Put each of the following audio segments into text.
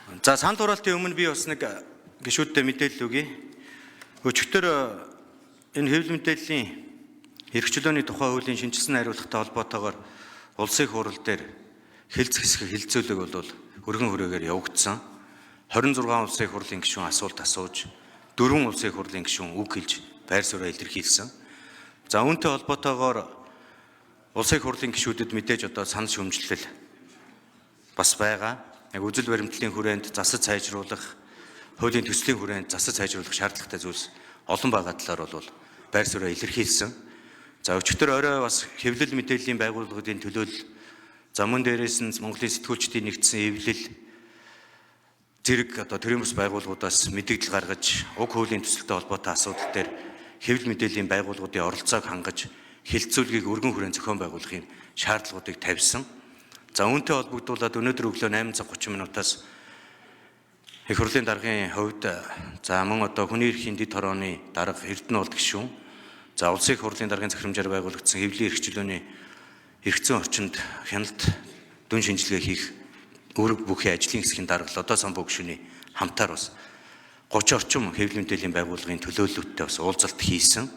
За санал хураалтын өмнө би бас нэг гишүүдтэй мэдээлэл өгье. Өчигдөр энэ хэвлэл мэдээллийн эрхчлөөний тухай хуулийн шинжилсэн хариуцлагатай холбоотойгоор улсын хурал дээр хэлц хэсэг хилцүүлэг бол өргөн хүрээгээр явагдсан. 26 улсын хурлын гишүүн асуулт асууж, 4 улсын хурлын гишүүн үг хэлж байр сууриа илэрхийлсэн. За үүнтэй холбоотойгоор улсын хурлын гишүүдэд мэдээж одоо санал шүүмжлэл бас байгаа. Яг үзэл баримтлалын хүрээнд засаж сайжруулах, хуулийн төслийн хүрээнд засаж сайжруулах шаардлагатай зүйлс олон байгаа талаар бол байр сууриа илэрхийлсэн. За өчигдөр орой бас хэвлэл мэдээллийн байгууллагуудын төлөөлөл, за мөн дээрээс нь Монголын сэтгүүлчдийн нэгдсэн эвлэл зэрэг одоо төрийн бас байгууллагуудаас мэдээлэл гаргаж, уг хуулийн төсөлтэй холбоотой асуудал дээр хэвлэл мэдээллийн байгууллагуудын оролцоог хангаж, хилцүүлгийг өргөн хүрээнд зохион байгуулахын шаардлагуудыг тавьсан. За үүнтэй холбогдуулаад өнөөдөр өглөө 8:30-аас их хурлын даргын хувьд за мөн одоо хүний эрхийн дэд хорооны дарга Эрдэнэ улд гишүүн, за улсын их хурлын даргын захирамжаар байгуулагдсан хэвлэлийн эрхчлөөний эрхцэн орчинд хяналт дүн шинжилгээ хийх үүрэг бүхий ажлын хэсгийн дарга Лодо Самбуу гишүүний хамтаар бас 30 орчим хэвлэл мэдээллийн байгууллагын төлөөлөлтөд бас уулзалт хийсэн.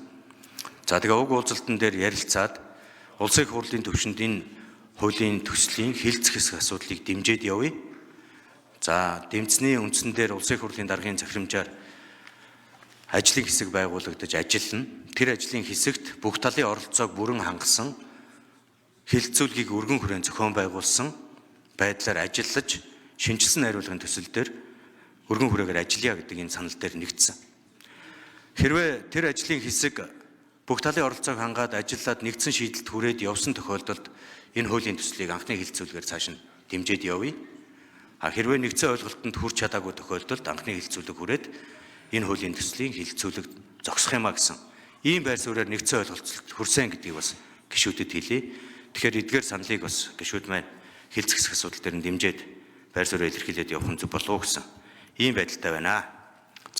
За тэгээ уг уулзалтан дээр ярилцаад улсын их хурлын төвшөнд энэ хуулийн төслийн хэлцэх хэсэг асуудлыг дэмжиж явъя. За дэмжсэний үндсэн дээр улсын их хурлын даргын захирамжаар ажлын хэсэг байгуулагдаж ажиллана. Тэр ажлын хэсэгт бүх талын оролцоог бүрэн хангасан, хилцүүлгийг өргөн хүрээнд зохион байгуулсан байдлаар ажиллаж, шинжилсэн хариулгын төсөл дээр өргөн хүрээгээр ажиллая гэдэг энэ санал дээр нэгдсэн. Хэрвээ тэр ажлын хэсэг бүх талын оролцоог хангаад ажиллаад нэгдсэн шийдэлд хүрээд явсан тохиолдолд энэ хуулийн төслийг анхны хилцүүлгээр цааш нь дэмжиж явъя. Хэрвээ нэгдсэн ойлголтод хүрч чадаагүй тохиолдолд анхны хилцүүлэг хүрээд энэ хуулийн төслийн хилцүүлэг зогсох юмаа гэсэн ийм байр сууриаар нэгдсэн ойлголцолд хүрсэн гэдгийг бас гишүүдэд хэлье. Тэгэхээр эдгээр саналыг бас гишүүд маань хэлцэх асуудал дээр нь дэмжиж байр сууриа илэрхийлээд явах нь зөв болов уу гэсэн ийм байдалтай байна.